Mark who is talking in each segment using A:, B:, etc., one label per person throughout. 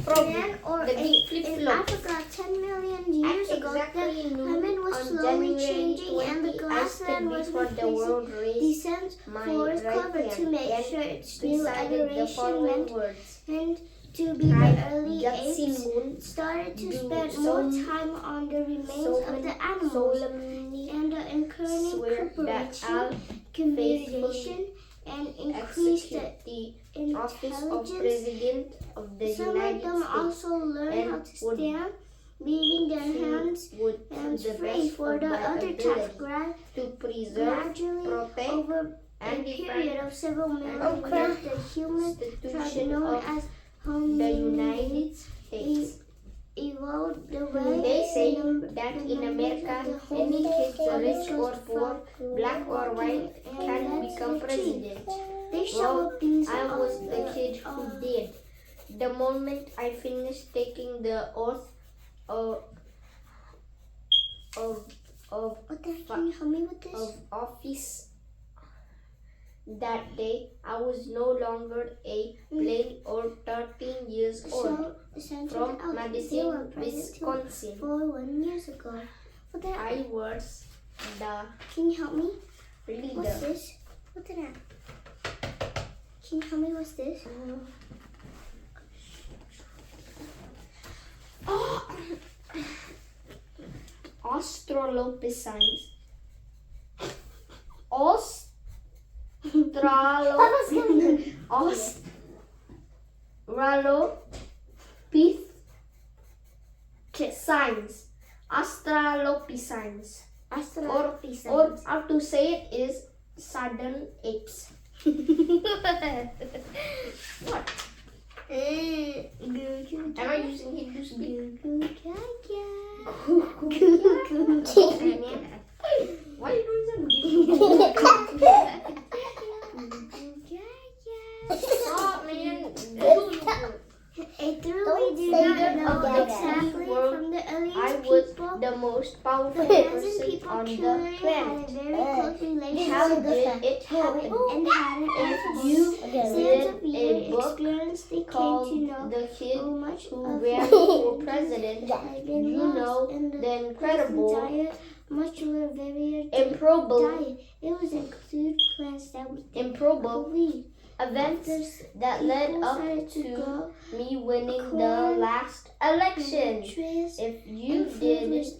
A: Then, or
B: The big
A: in
B: flip-flop.
A: Africa 10 million years ago, the
B: Exactly noon
A: climate was
B: on
A: slowly
B: January
A: changing and the
B: 20, I
A: grassland
B: stood
A: was
B: before the
A: replacing
B: world raised
A: descent
B: my
A: forest
B: right
A: cover to
B: hand
A: make
B: and
A: sure its new
B: recited the
A: adoration
B: following
A: meant
B: words.
A: and to be
B: I,
A: the early
B: Yatsin
A: apes
B: Moon,
A: started to
B: do
A: spend
B: so-
A: more time on the remains of the animals
B: solemnly
A: and the encouraging
B: swear that
A: cooperation,
B: I'll
A: communication, and increased
B: execute
A: the
B: the office of
A: intelligence.
B: President of the
A: Some of
B: United
A: them
B: States
A: also learned
B: and
A: how to
B: would
A: stand, leaving their hands
B: would to the
A: free
B: best
A: for
B: of
A: the
B: my
A: other
B: ability
A: types
B: to preserve,
A: gradually
B: protect,
A: over a
B: and
A: period
B: defend
A: of several million
B: Okay.
A: years. The human tribe
B: Constitution
A: known
B: of
A: as
B: the
A: hominins
B: United States.
A: evolved the way
B: They say
A: the
B: that
A: the
B: in
A: members
B: America,
A: of the
B: any
A: hominid
B: kid, rich or
A: just
B: poor,
A: from
B: black or white,
A: walking
B: can
A: and
B: become
A: that's the truth.
B: president.
A: They show
B: Well,
A: up these
B: I was
A: of
B: the kid who did. The moment I finished taking the oath of
A: What the heck? Can you help me with this?
B: of office that day, I was no longer a plain or 13 years old
A: So, essentially,
B: from
A: they were
B: Madison,
A: present
B: Wisconsin.
A: 41 years ago. What the heck?
B: I was the
A: Can you help me? What's
B: leader.
A: this? What's that? Can you tell me what's this?
B: Australopithecines. Australopithecines. Australopithecines. Or how to say it is southern apes. What? Am I using Hindu speak? Why are you doing that? Stop, man.
A: True, we do not know exactly from the
B: I
A: earliest
B: was
A: people.
B: the most powerful
A: Plants and
B: person
A: people
B: on the
A: clearly had a
B: planet.
A: very close relationship
B: How did it happen?
A: and had an
B: If you
A: sense of
B: read a
A: year
B: book
A: experience, they came to
B: called
A: know
B: The Kid
A: so much
B: Who
A: of
B: Ran
A: humanity
B: for President,
A: had been
B: you
A: lost
B: know
A: in
B: the incredible,
A: entire much of a very
B: improbable,
A: diet. It was include plants that we
B: improbable
A: believe.
B: events that led up to me winning the last election. If you didn't,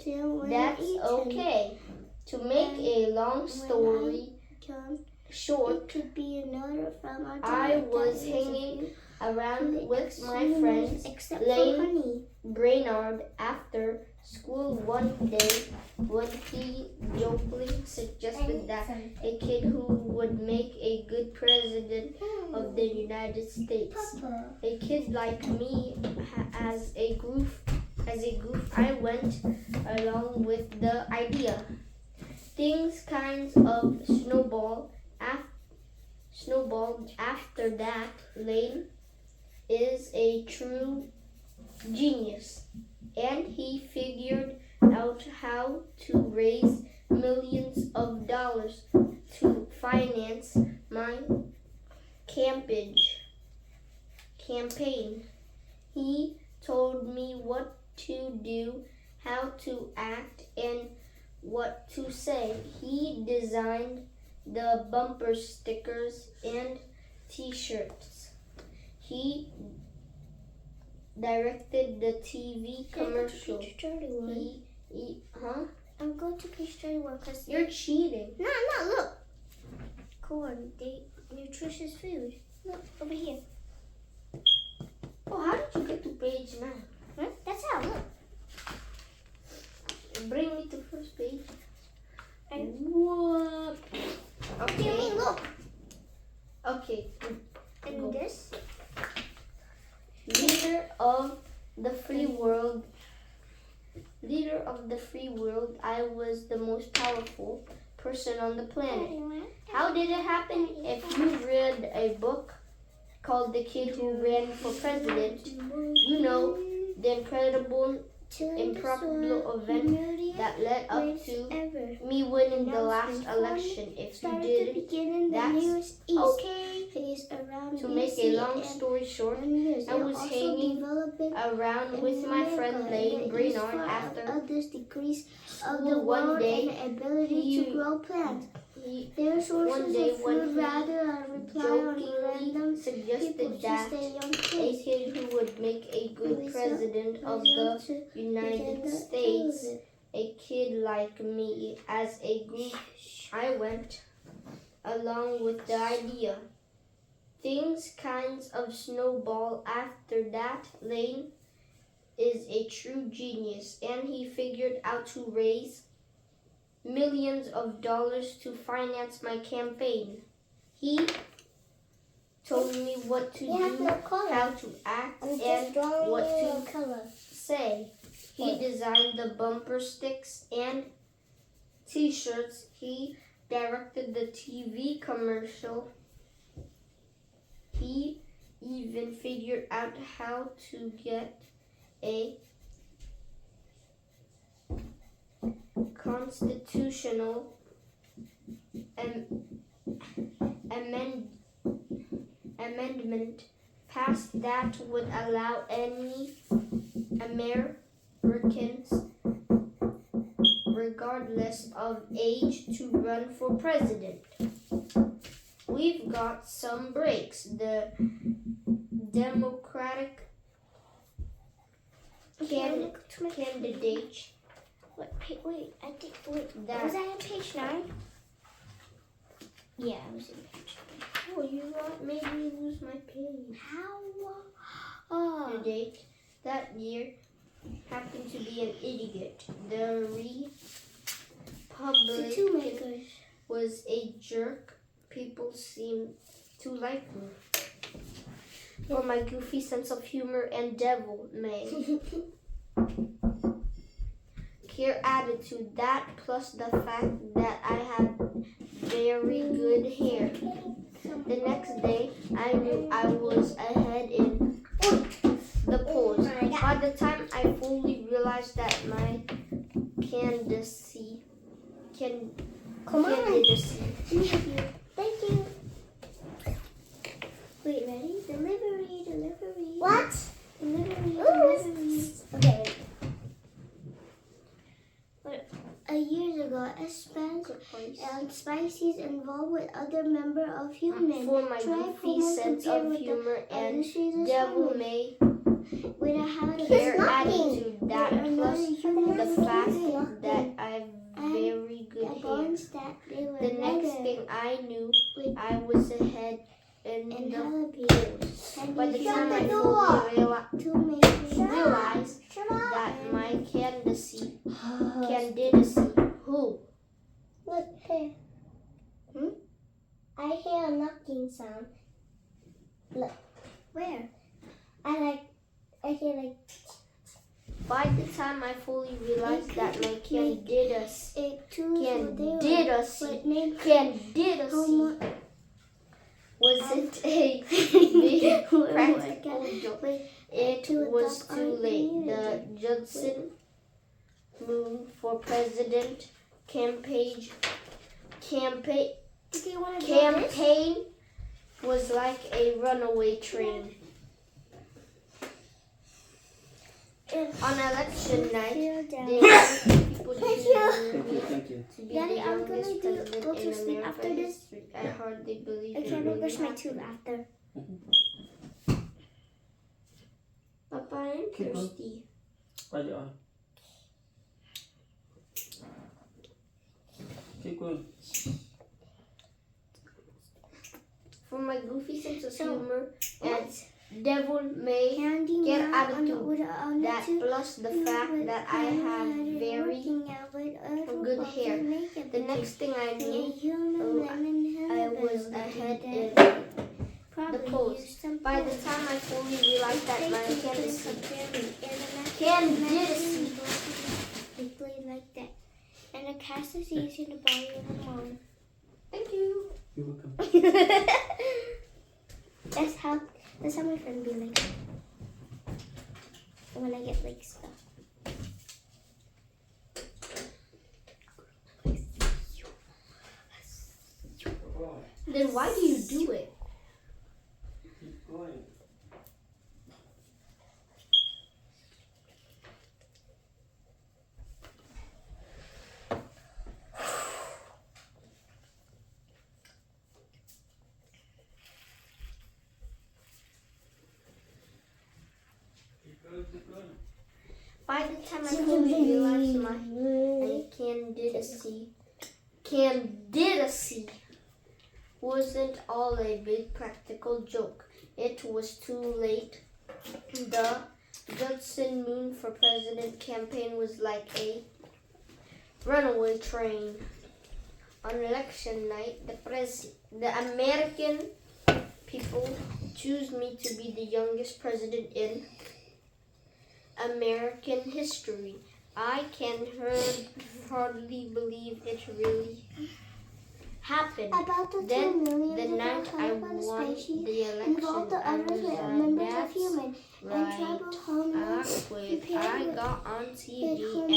B: that's okay. To make a long story short,
A: It could be another from our
B: I
A: diet
B: was
A: that is
B: hanging around with my
A: extremely
B: friends
A: except for
B: Lane
A: honey.
B: Brainard after school one day when he jokingly suggested that a kid who would make a good president of the United States. A kid like me, as a group, I went along with the idea. Things kind of snowballed after that. Lane is a true genius, and he figured out how to raise millions of dollars to finance my campaign. He told me what to do, how to act, and what to say. He designed the bumper stickers and t-shirts. He directed the TV commercial.
A: I'm going to page 31 because
B: You're cheating.
A: No, look. Corn, nutritious food. Look, over here.
B: Oh, how did you get to page 9?
A: Huh? That's how, look.
B: Bring me to first page.
A: What?
B: Okay.
A: Look.
B: Okay.
A: And this?
B: Leader of the free world, I was the most powerful person on the planet. How did it happen? If you read a book called The Kid Who Ran for President, you know the incredible improbable event that led up to me winning the last election. If you didn't, that's okay. To make a long story short, I was hanging around with my friend Lane Brainard after school one day. One day when he jokingly suggested that a kid who would make a good president of the United States, a kid like me. As a group, I went along with the idea. Things kinds of snowball after that. Lane is a true genius, and he figured out to raise millions of dollars to finance my campaign. He told me what to do, how to act, and what to say. He designed the bumper sticks and t-shirts. He directed the TV commercial. He even figured out how to get a constitutional amendment passed that would allow any Americans, regardless of age, to run for president. We've got some breaks. The Democratic candidate.
A: Wait, I think, was I on page 9? Yeah, I was in page 9.
B: Oh, you made me lose my page.
A: How?
B: The date that year happened to be an idiot. The Republican was a jerk. People seemed to like me for my goofy sense of humor and devil may care attitude. That plus the fact that I had very good hair. The next day, I knew I was ahead in the polls. By the time I fully realized that my candidacy.
A: Thank you. Wait, ready? Delivery. What? Delivery. Okay. Years ago, Spicy's involved with other member of human.
B: For my goofy sense of humor and devil may care attitude, that plus the fact that I've very good hair. The next thing I knew, I was ahead in the polls. By the time I fully realized that my candidacy, who?
A: Look here. I hear a knocking sound. Look. Where? I hear like.
B: By the time I fully realized that my candidacy wasn't a big practical joke. It was too late. The Judson Moon for President campaign was like a runaway train. On election night, people
C: Thank you.
B: to be the youngest president in American history. I hardly believe
A: I
B: it
A: can't
B: really
A: brush my
B: happened.
A: tooth after.
B: Papa, I'm thirsty.
C: Why you are? Keep going.
B: For my goofy sense of humor and devil may get attitude, that plus the fact that I have very good hair. The next thing I knew, I was ahead in the polls. By the time I fully realized that my candidacy
A: like that. And a cast is easy to buy you a mom.
B: Thank you.
C: You're welcome.
A: That's how my friend be like when I get like stuff.
B: Then why do you do it?
C: Keep going. Keep going, keep going.
B: By the time I fully realized my candidacy wasn't all a big practical joke, it was too late. The Judson Moon for President campaign was like a runaway train. On election night, the American people choose me to be the youngest president in American history. I can hardly believe it really happened.
A: About the 2
B: Then,
A: million
B: the night I won the election,
A: involved the
B: I
A: others
B: was
A: were members of
B: that's
A: human and
B: right.
A: tribal
B: I
A: homelands
B: quit.
A: prepared
B: I
A: with
B: got on TV and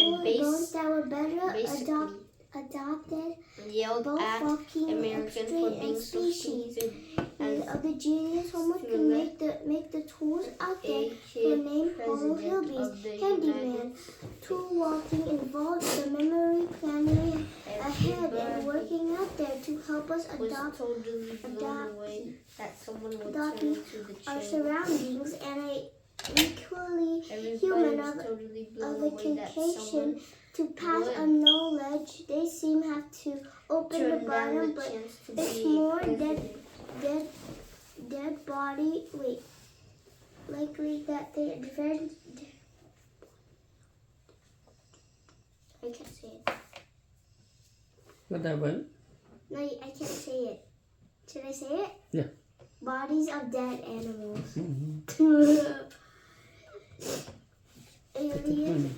A: bones that were better
B: basically
A: adopted
B: yelled
A: both
B: at
A: walking
B: Americans for
A: extreme
B: being
A: and
B: so
A: species.
B: stupid
A: And
B: and
A: of the genius homework
B: to
A: to make the tools out there
B: a
A: were
B: kid
A: named Hollow
B: president
A: Hillbillies.
B: of the
A: Handyman.
B: United
A: Tool walking involved the memory planning ahead and
B: Everybody
A: working out there to help us
B: was
A: adopt
B: totally blown
A: adopt-
B: away that someone would
A: adopt
B: turn into the
A: our
B: chain.
A: surroundings and a equally
B: Everybody
A: human
B: was
A: of
B: totally blown
A: the
B: away that someone
A: occasion to pass
B: would
A: a knowledge. They seem have to open the
B: turn down
A: bottom,
B: the
A: but
B: chance to
A: it's
B: be a
A: more
B: president.
A: dead body. Wait, likely that they advanced. I can't say it.
C: What happened?
A: No, I can't say it. Should I say it?
C: Yeah.
A: Bodies of dead animals.
C: Mm-hmm.
A: Aliens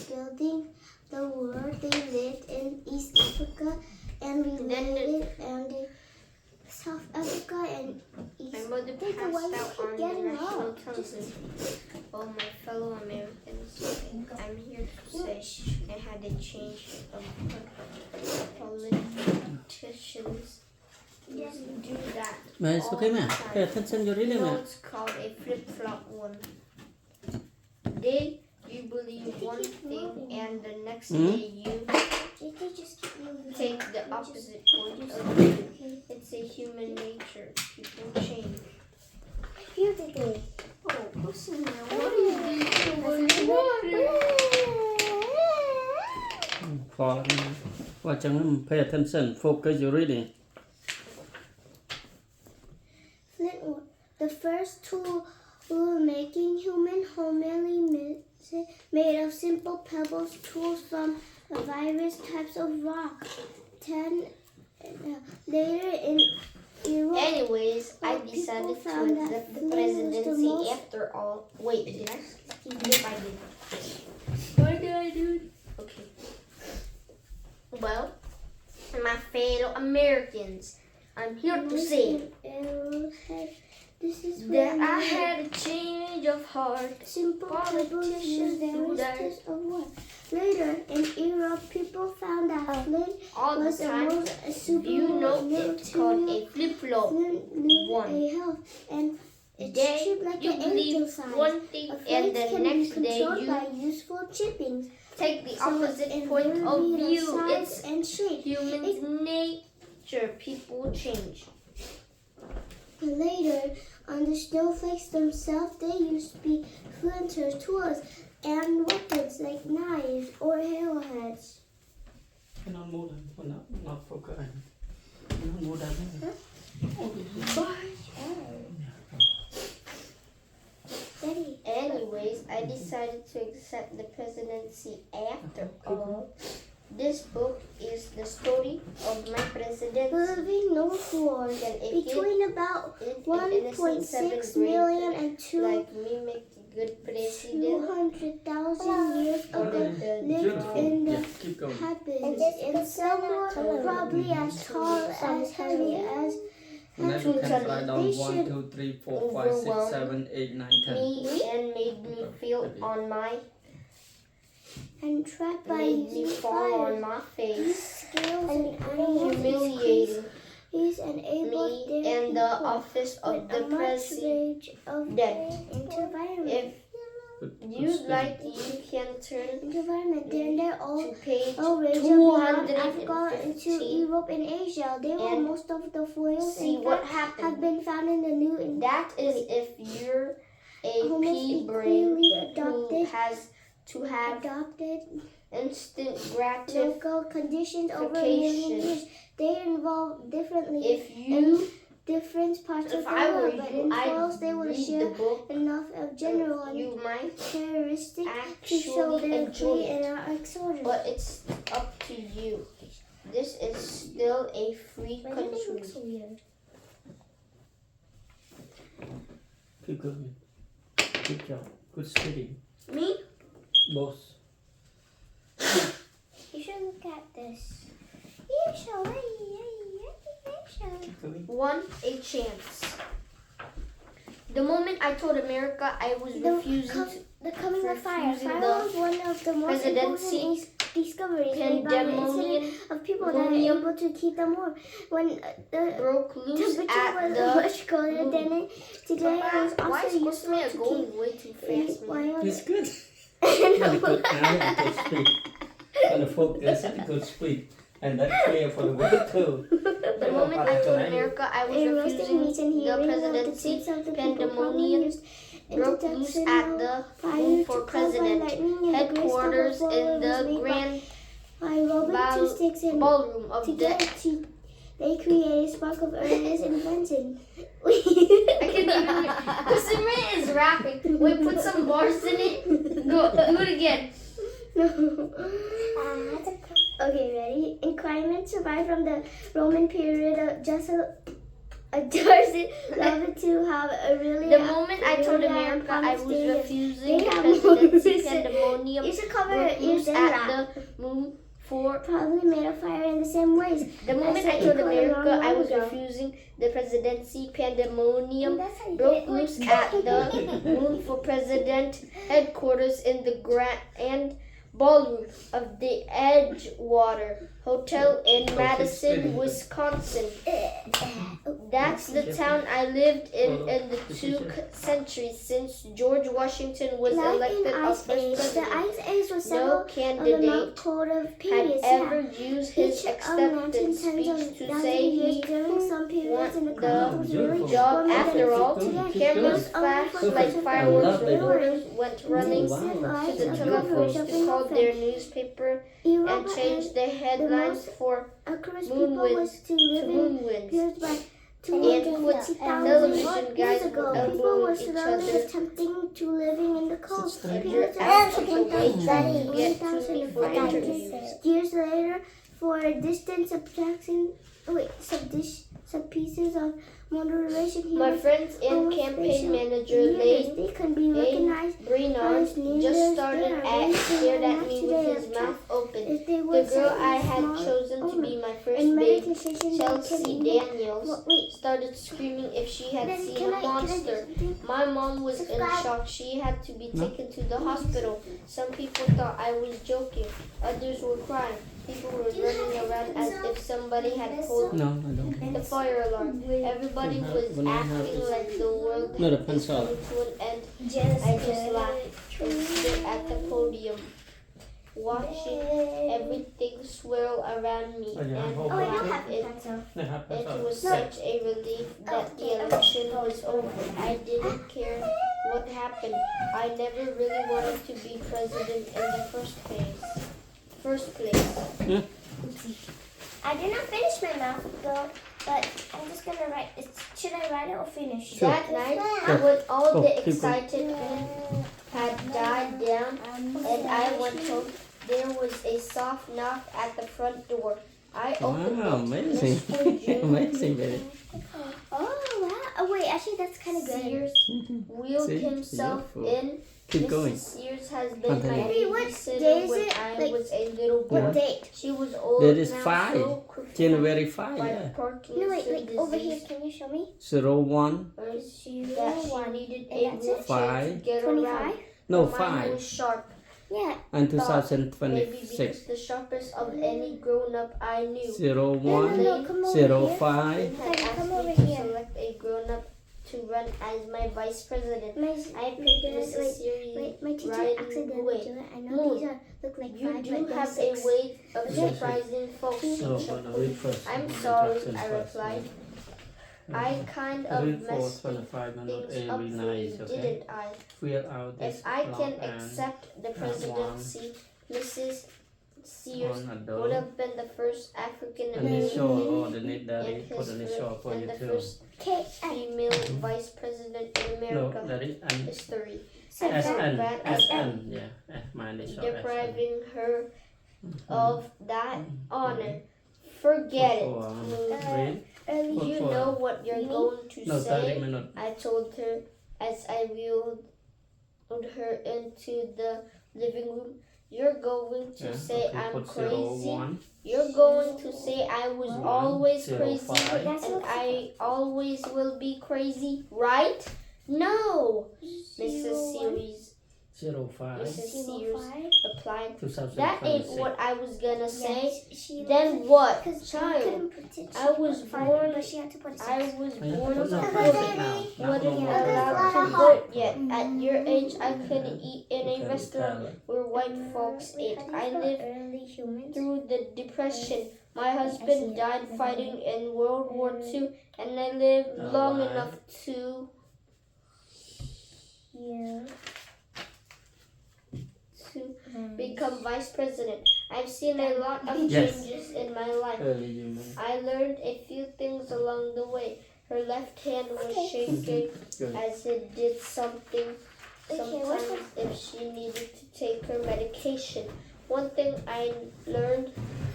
A: building the world. They lived in East Africa and related and in South Africa and East.
B: My mother
A: Wait, so why
B: passed
A: you
B: out on
A: keep
B: the
A: getting
B: national
A: up?
B: television. Oh, my fellow Americans, I'm here to say I had a change of politicians. Just do that.
C: Man, it's
B: all
C: okay, man.
B: the time.
C: Pay attention, you
B: You
C: really,
B: know
C: man.
B: it's called a flip-flop one. Day you believe one thing and the next day you
A: They just keep moving.
B: take the opposite point of view. It's a human nature. People change.
A: Here today.
B: Oh, listen now. What are you doing to water?
C: For watch them, pay attention, focus your reading.
A: Flint, the first tool making human homily made of simple pebbles, tools from various types of rock. Later in Europe,
B: Anyways, I
A: Well, people
B: decided to
A: found that
B: accept the
A: Flint was the
B: presidency
A: most-
B: after all. Wait, did I? Yep, I did. What did I do? Okay. Well, my fellow Americans, I'm here to say
A: this is
B: that
A: where
B: I had a change of heart.
A: simple pebbles
B: politicians
A: use
B: do
A: various
B: that.
A: types of wood. Later in Europe, people found that Flint
B: All the
A: was the
B: time.
A: most super
B: You know it's called a flip-flop.
A: Flint knew
B: one.
A: a health and it's
B: Day
A: shaped like
B: you
A: an angel
B: believe
A: sign.
B: one thing
A: A
B: and
A: flint
B: the
A: can
B: next
A: be
B: day
A: controlled
B: you
A: by useful chippings.
B: take the
A: So
B: opposite
A: in
B: point of
A: variety
B: view.
A: size
B: It's
A: and shape.
B: human nature. People change.
A: Later, on the snowflakes themselves, they used to be flinters, tools, and weapons like knives or arrowheads.
C: Cannot move them, not focus. Cannot move them.
A: Daddy,
B: Anyways, I decided to accept the presidency after all. This book is the story of my presidency.
A: living North War
B: Can a kid
A: between about
B: in an innocent
A: 1.6
B: seventh
A: million
B: grade
A: and
B: like me make a good president?
A: 200,000 years ago lived in the
C: Keep going.
A: habits in somewhere probably as tall as heavy as
C: Whenever you can write down
A: They
C: 1,
A: should
C: 2, 3, 4, 5, 6, 7, 8, 9, 10.
B: Me and made me feel on my
A: and trapped by
B: made me
A: using
B: fall
A: fire.
B: on my
A: These
B: face.
A: scales and animals
B: Humiliating.
A: He's enabled
B: me
A: their
B: and the
A: people
B: office of
A: with
B: the
A: a much
B: president.
A: range of
B: Dead.
A: environment.
B: If you'd like, you can turn
A: Environment. They're all
B: to page
A: range beyond
B: 215
A: Africa into Europe and Asia. They will
B: and
A: most of the foils
B: see
A: in
B: what
A: fact have
B: happened.
A: been found in the new
B: That is if you're a
A: Homo
B: pea brain
A: equally
B: who
A: adopted
B: has to have
A: adopted
B: instant
A: local conditions over a million
B: gratification.
A: years. They evolve differently
B: If
A: in
B: you,
A: different parts of
B: if
A: the
B: I were
A: world, but in
B: you, I'd
A: foils they will
B: read the
A: share
B: book.
A: enough of general
B: You might
A: characteristics to show
B: actually
A: their
B: enjoy
A: great
B: it,
A: and extraordinary.
B: but it's up to you. This is still a free
A: Why do they
B: country.
A: look so weird?
C: Keep going. Good job. Good spitting.
B: Me?
C: Boss.
A: You should look at this. You should.
C: Keep going.
B: Won a chance. The moment I told America I was refusing to
A: The coming of fire.
B: refusing
A: Fire
B: the
A: was one of the most
B: presidency
A: important discoveries made by the incident of people that are able to keep them warm. When the
B: broke loose
A: temperature
B: at
A: was
B: the
A: much colder than it today, it was
B: Why
A: also
B: is
A: useful
B: Cosmea
A: to
B: going
A: keep
B: way too fast, man?
A: wild.
C: It's good. Very good. Very good speed. And the focus and good speed. And that's clear for the world too.
B: The moment I told America I was
A: A roasting
B: refusing
A: meat and
B: the
A: hearing of the
B: presidency,
A: tips of the people probably
B: pandemonium
A: used
B: broke loose at the move for president headquarters in the grand
A: by rubbing two sticks and
B: ballroom of the.
A: together they create a spark of earnest invention.
B: I can't even. Cosmea is rapping. Wait, put some bars in it. Go, do it again.
A: Okay, ready? Increment survived from the Roman period of just a dozen loved to have a really
B: The moment I told
A: really
B: America I was
A: promising-
B: refusing
A: They
B: the
A: have
B: presidency,
A: more
B: pandemonium
A: You should cover
B: broke
A: your ears
B: loose
A: and
B: at
A: rap.
B: the move for.
A: Probably made a fire in the same ways.
B: The moment I
A: said
B: told
A: you called it
B: America
A: wrong
B: I was
A: ago.
B: refusing the presidency, pandemonium
A: That's how you
B: broke
A: do it.
B: loose at the move for president headquarters in the grand ballroom of the Edgewater Hotel in Madison, Wisconsin. That's the town I lived in the 2 centuries since George Washington was
A: Like
B: elected
A: in
B: our
A: Ice
B: first
A: Age, the
B: president.
A: Ice Age was
B: No
A: several of the
B: candidate
A: Mount Cold of
B: had
A: periods.
B: ever used his
A: Each
B: acceptance
A: tens
B: speech
A: of
B: to
A: thousands
B: say
A: of years
B: he
A: during some periods in the
B: won
A: climate was
B: the
A: really
B: job.
A: warmer than
B: After all,
A: today.
B: cameras flashed like fireworks. Reporters went running
C: Wow.
B: to the
A: Of
B: telephones
A: coverage
B: to
A: of
B: call
A: the
B: their newspaper and
A: Europa
B: change the headlines
A: most
B: for
A: Aquarius
B: moon
A: people
B: winds
A: was to live in
B: moon winds.
A: periods by
B: And put
A: 250,000
B: television guys
A: years ago.
B: elbowing
A: People were
B: each
A: slowly
B: other.
A: attempting to living in the cold.
C: Sit straight.
A: Periods
B: You're
A: of
B: out of the way to get to me for
A: 1,500
B: interviews.
A: years later, for distant subtraction, some pieces of moderation here.
B: My friends and campaign manager Lane
A: they can be recognized
B: Brennan just started at stared at me with his mouth open.
A: if they
B: The
A: were
B: girl
A: set
B: I
A: in
B: had
A: small
B: chosen to
A: element.
B: be my first
A: In
B: babe,
A: meditation,
B: Chelsea Daniels,
A: Wait,
B: started screaming if she had
A: Daddy,
B: seen
A: can
B: a
A: I do
B: monster.
A: something?
B: My mom was in
A: Subscribe.
B: shock. She had to be taken to the hospital. Some people thought I was joking. Others were crying. People were running around as if somebody had pulled
C: No, I don't.
B: the fire alarm. Everybody was acting like the world
C: No, the
B: is
C: pencil.
B: coming to an end. I just laughed and stood at the podium, watching everything swirl around me,
C: Oh, yeah,
B: and
C: hold
A: Oh, I don't
C: on.
A: have a pencil.
C: They have
B: it
C: pencil.
B: was such a relief that the election was over. I didn't care what happened. I never really wanted to be president in the first place.
A: I did not finish my mouth though, but I'm just gonna write. Should I write it or finish?
C: Sure.
B: That night,
C: Go.
B: when all
C: Go,
B: the
C: keep going.
B: excitement had died down and I went home, there was a soft knock at the front door. I opened
C: Wow,
B: it.
C: amazing.
B: Mr. June
C: Amazing, baby.
A: Oh wow! Oh wait, actually that's kind of good.
B: Sears wheeled
C: See?
B: himself
C: Beautiful.
B: in.
C: Keep
B: Mrs.
C: going.
B: Sears has been my
C: Continue.
A: Maybe what
B: babysitter
A: day is
B: when
A: it?
B: I
A: Like,
B: was a little
A: What
B: boy.
A: date?
B: She was old
C: That is
B: now,
C: 5.
B: so crippled
C: January 5,
B: by
C: yeah.
B: Parkinson's
A: No wait, like over here.
B: disease.
A: Can you show me?
C: 01,
B: That she
A: 01.
B: needed
A: And
B: a
A: that's it?
B: wheelchair to get
A: 25.
B: around.
C: no,
B: Mine was
C: 5.
B: sharp.
A: Yeah.
C: and
B: maybe because
C: 2026.
B: the sharpest of any grown-up I knew.
C: 01,
A: No, come over here.
C: 05.
B: Lynn had
A: Daddy,
B: asked
A: come
B: me
A: over
B: to
A: here.
B: select a grown-up to run as my vice president.
A: My,
B: I picked Mrs. Siri
A: my teacher
B: right
A: accidentally
B: away.
A: do it. I know
B: Moon,
A: these are look like
B: You
A: 5,
B: do
A: but they're
B: have
A: 6.
B: a way of
C: Yes.
B: surprising folks.
C: So,
B: she
C: I'm
B: chuckled.
C: gonna read first.
B: I'm sorry,
C: Introduction
B: I
C: first,
B: replied.
C: yeah.
B: I kind of
C: Read for
B: messed
C: 25 minutes
B: things up
C: every
B: for
C: night,
B: you,
C: okay?
B: didn't I?
C: Fill out this
B: If I can
C: block and
B: accept the presidency, Mrs. Sears
C: on a
B: would
C: door.
B: have been the first African
C: And they show
B: American
C: all the need daddy
B: in
C: put in the
B: history
C: shop for you
B: and the
C: too.
B: first female vice president in
C: No,
B: America
C: daddy, and
B: history.
A: So
B: I felt
C: SN,
B: bad at
C: SN, yeah, mine is short
B: depriving her
C: SN.
B: of that honor. Forget it.
C: Read.
B: You know what you're going to
C: No, 30
B: say,
C: minutes.
B: I told her as I wheeled her into the living room. You're going to
C: Yeah,
B: say
C: okay,
B: I'm
C: put
B: crazy.
C: 01,
B: You're going to say I was always
C: 05.
B: crazy and I always will be crazy, right? No, Mrs. Series
C: 05,
B: Mrs. Sears replied.
C: 2026.
B: That ain't what I was gonna say.
A: She
B: Then what,
A: because she
B: child?
A: couldn't put it.
B: I was
A: she put 5,
B: born-
A: but she had to put it 6.
B: I was
C: Yeah,
B: born
C: no,
B: to
C: put
B: vote.
C: it now. Not
B: Wasn't
C: no more.
B: allowed to vote yet. At your age, I couldn't eat in a
C: Okay,
B: restaurant
C: tell it.
B: where white folks ate. I lived
A: early humans.
B: through the Depression. My husband died fighting in World War II, and I lived long
C: Alright.
B: enough to
A: Yeah.
B: become vice president. I've seen a lot of
C: Yes.
B: changes in my life.
C: Early human.
B: I learned a few things along the way. Her left hand was shaking
C: Good.
B: as it did something.
A: Okay,
B: Sometimes if she needed to take her medication. One thing I learned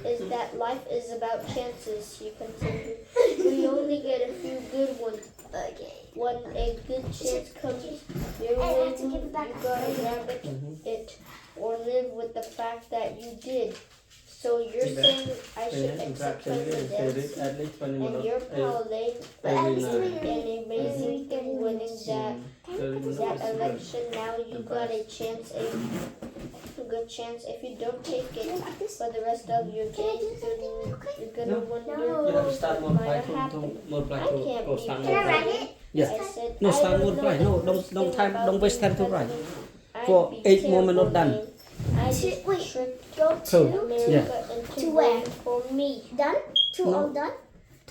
B: is that life is about chances, she continued. We only get a few good ones.
A: Okay.
B: When a good chance comes your
A: I
B: way,
A: have to give it back.
B: you gotta grab it or live with the fact that you did. So you're
C: Yeah.
B: saying I should
C: Yeah,
B: accept
C: exactly.
B: presidency,
C: At least 20
B: and
C: minutes.
B: you're Pauline,
C: Every
A: least
C: night.
B: an amazing thing winning that
C: 30 minutes
B: that
C: is good.
B: election. Now you got a chance, a good chance. If you don't take it for the rest of your days, you're gonna
C: No.
B: wonder
C: You have to start
B: what
C: multiply
B: might happen.
C: to multiply
B: I
C: to
B: can't
C: go
B: be
C: start
A: Can I write
C: multiply.
A: it?
C: Yes.
B: I said,
C: No,
B: I
C: start
B: don't
C: multiply.
B: know
C: No,
B: the
C: don't-
B: first
C: don't
B: thing
C: time-
B: about
C: don't waste
B: being
C: time to write.
B: president. I'd
C: For
B: be
C: 8 more
B: terrible,
C: minutes done.
B: Lane. I just
A: Wait.
B: tricked
A: Go
C: Two.
A: to
B: America into
A: To where?
B: voting for me.
A: done. 2
C: No.
A: all done.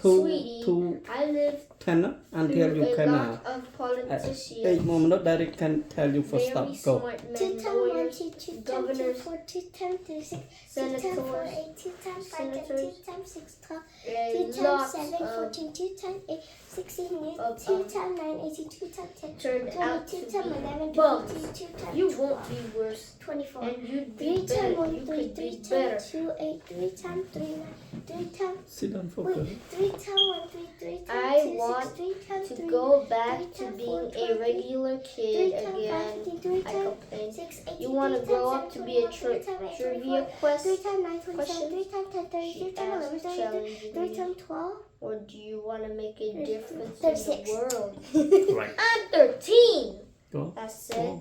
B: Sweetie,
C: to
B: I lived
C: 10 until
B: through
C: you
B: a
C: can
B: lot of politicians.
C: 8 more minutes that it can tell you for
B: Very
C: stop. Go.
B: smart
A: 2
B: men,
A: times 1,
B: lawyers,
A: 2, 2 times 2,
B: governors,
A: 4, 2 times 3, 6, 2 times 4,
B: senators,
A: 8, 2 times 5, 2
B: senators,
A: times 6, 12,
B: a
A: 2 times
B: lot
A: 7,
B: of
A: 14, 2 times 8, 16,
B: of,
A: 2 times 9, 18, 2 times 10,
B: turned
A: 20,
B: out
A: 2
B: to
A: times
B: be
A: 11,
B: bums.
A: 22, 2 times
B: You
A: 12,
B: won't be worse,
A: 24.
B: and you'd
A: 3
B: be
A: times
B: better.
A: 1,
B: You
A: 3,
B: could
A: 3
B: be
A: times
B: better.
A: 2, 8, 3 times 3, 9, 3 times,
C: Sit down,
A: wait,
C: focus.
A: 3 times 1, 3, 3 times
B: I
A: 2, 6,
B: want
A: 3 times
B: To
A: 3,
B: go back
A: 3
B: to
A: times
B: being
A: 4,
B: a regular
A: 3
B: kid
A: times 5,
B: again,
A: 15, 3
B: I
A: times
B: complained.
A: 6, 18,
B: You want to
A: 3
B: grow
A: times
B: up to
A: 7,
B: be a
A: 21, 3 times 8,
B: trivia
A: 24,
B: quest?
A: 3 times 9, 27,
B: Question?
A: 3 times 10, 30, 3
B: She
A: times 11,
B: asked
A: 32,
B: challengingly.
A: 3 times 12.
B: Or do you want to make a difference in
A: 36.
B: the world?
C: Right.
B: I'm 13,
C: Go.
B: I said,
C: Go.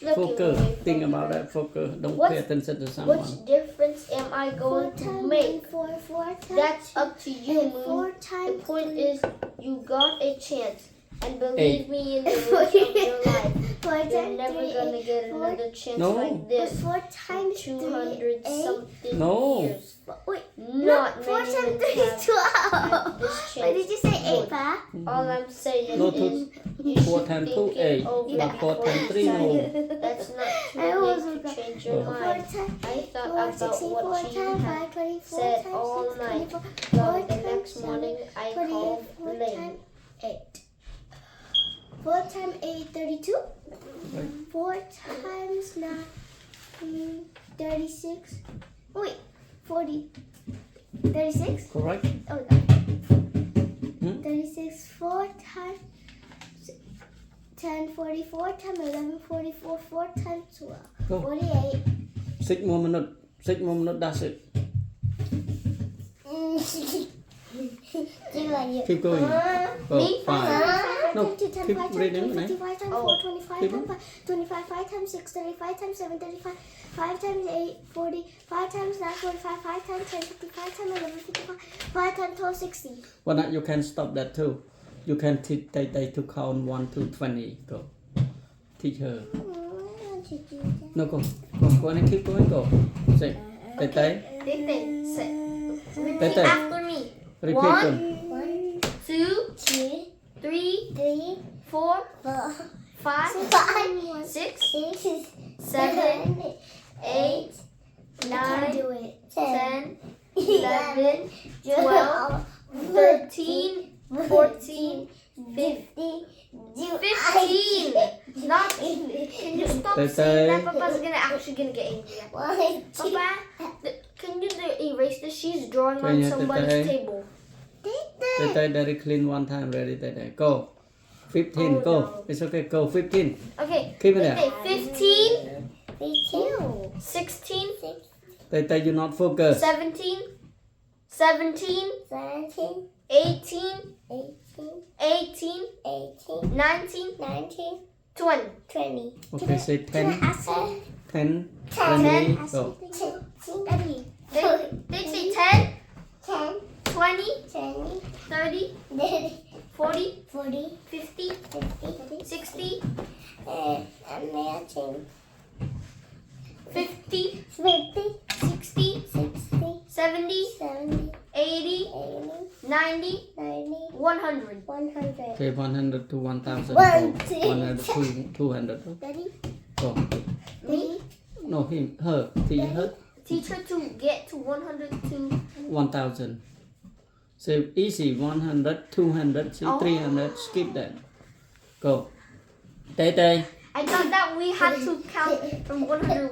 B: looking
C: Focus.
B: away
C: Think
B: from
C: about
B: her.
C: that. Focus. Don't
B: What's-
C: pay attention to someone.
B: Which difference am I
A: 4
B: going to
A: times
B: make?
A: 4, 4 times
B: That's up to you,
A: and
B: Moon.
A: 4
B: The
A: times
B: point
A: 3.
B: is, you got a chance. And believe
C: Eight.
B: me, in the rest of your life,
A: 4
B: you're
A: times
B: never
A: 3,
B: gonna
A: 8,
B: get
A: 4.
B: another chance
C: No.
B: like this.
A: 4 times 3,
B: 200
A: 8.
B: something
C: No.
B: years.
A: Wait,
B: Not
A: 4
B: many
A: times
B: men
A: 3
B: have
A: is 12.
B: had this
A: Wait,
B: chance.
A: did you say 8, Pa?
B: All I'm saying
C: No,
B: is, you
C: 4
B: should
C: times
B: think
C: 2,
B: it
C: 8.
B: over
C: Not 4
B: before
C: times
B: you
C: 3, no.
B: decide. That's not too
A: I almost
B: late to
A: forgot.
B: change your
A: 4
B: mind.
A: times
B: I thought
A: 4,
B: about
A: 16, 4
B: what she
A: times
B: had
A: 5, 24
B: said
A: times
B: all
A: 6,
B: night.
A: 24,
B: Well,
A: 4
B: the
A: times
B: next
A: 7,
B: morning, I
A: 48,
B: called
A: 4
B: Lane.
A: times 8. 4 times 8, 32.
C: Right.
A: 4 times 9, 36. Wait, 40. 36?
C: Correct?
A: Oh, God.
C: Hmm?
A: 36, 4 times 10, 44 times 11, 44, 4 times 12,
C: Go.
A: 48.
C: 6 more minutes. 6 more minutes. That's it. Keep going. Go.
B: Me?
C: 5. No,
A: 10 times
C: keep
A: 5 times
C: reading.
A: 2, 55 times 4, 25
C: Keep
A: times 5, 25, 5 times 6, 35 times 7, 35, 5 times 8, 40, 5 times 9, 45, 5 times 10, 55 times 11, 55, 5 times 12, 60.
C: Well, now you can stop that too. You can teach they to count 1 to 20. Go. Teach her. No, go. Go on and keep going. Go. Say. Tay.
B: Repeat after me.
C: Repeat
B: 1,
C: them.
B: 2, 3, 4, 5, 6, 7, 8, 9, 10, 11, 12, 13, 14, 15. Not. Can you stop saying that? Papa's actually gonna get angry. Papa, can you erase this? She's drawing on somebody's table.
C: Tay very clean one time. Ready? Tay. Go. 15. Go.
B: No.
C: It's okay. Go. 15.
B: Okay.
C: Keep it there.
B: 15, 16,
C: Tay, you not focus.
B: 17, 18, 19, 20.
C: Okay, say 10. 10.
B: 10.
C: 20. Go.
A: Daddy.
B: They say 10, 20, 30, 40, 50, 60, 50, 60, 70, 80, 90, 100.
C: Okay, 100 to 1000. 100 to 200.
A: Daddy.
C: Go.
B: Me?
C: No, him. Her. Her.
B: Teach her to get to 100 to
C: 1000. Say easy. 100, 200, 300. Skip that. Go. Tay.
B: I thought that we had to count from 100.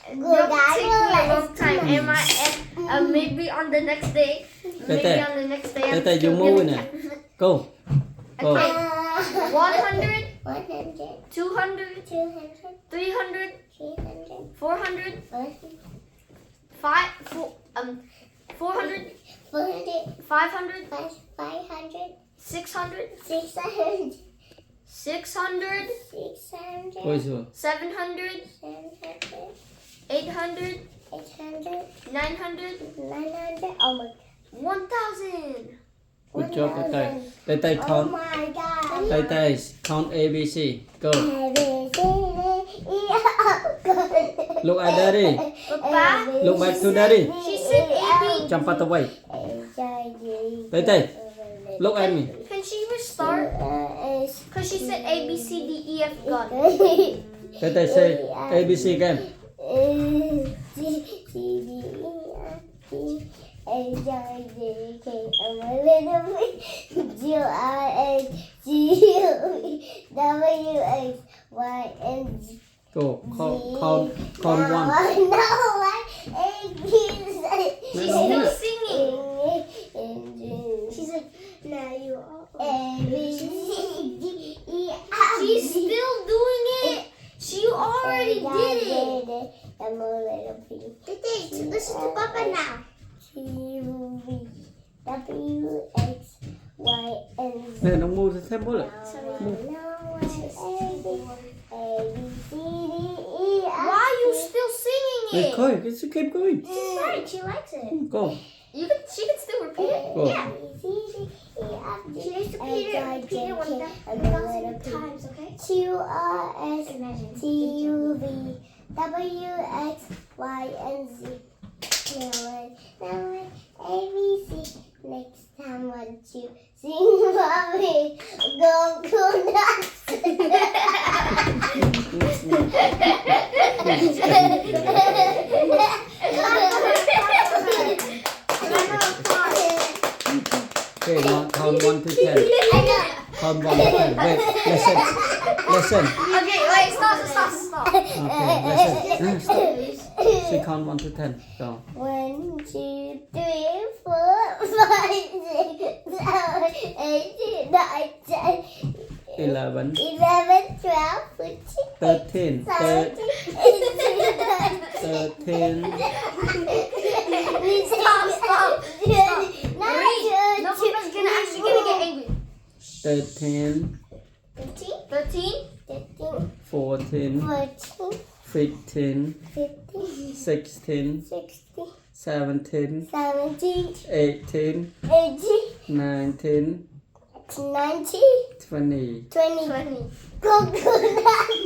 A: Good
B: That takes me a long time. And maybe on the next day. Maybe on the next day. I'm
C: Tay, you
B: still
C: move in
B: gonna-
C: it. Go. Go.
B: Okay. 100,
A: 100,
B: 200,
A: 200,
B: 300,
A: 300,
B: 400, 400,
A: 400,
B: 500,
A: 500,
B: 600,
A: 600,
B: 600,
A: 600,
C: Go is
B: 700,
A: 700,
B: 800,
A: 800,
B: 900,
A: 900. Oh my
B: 1000.
C: Good job, Tay. Tay,
A: Oh
C: count.
A: my God.
C: Tay, count ABC. Go. Look at daddy.
B: Papa,
C: Look back to daddy.
B: she said AB.
C: Jump out the way. Tay, look at me.
B: Can she restart? Because she said A, B, C, D, E, F, God.
C: Tay, say ABC again. Go. Count 1.
B: She's still singing.
A: She's like, now you are.
B: She's still doing it. She already did it.
A: Listen to Papa now.
C: Nè, nó mua thêm bố lại.
B: Why are you still singing
C: Let's
B: it?
C: go. Let's keep going.
A: She's right. She likes it.
C: Go.
B: She can still repeat it.
C: Go.
A: Yeah. She needs to repeat it 1,000 times, okay? QRS
B: Imagine.
A: TUV WX Y and Z. Now ABC. Next time, want you sing for me? Go nuts.
C: Okay, now count 1 to 10. Count 1 to 10. Wait, listen.
B: Okay, wait, stop.
C: Okay, listen. Stop. Say count 1 to 10. Go.
A: 1, 2, 3, 4, 5, 6, 7, 8, 9, 10,
C: 11,
A: 11, 12, 14,
C: 13,
A: 17, 18, 19,
B: Stop. Read. No,
C: 13,
B: 13,
C: 14,
A: 14,
C: 15,
A: 15,
C: 16,
A: 16,
C: 17,
A: 17,
C: 18,
A: 18,
C: 19,
A: 19,
C: 20.
A: 20.
B: 20.
A: Go, go,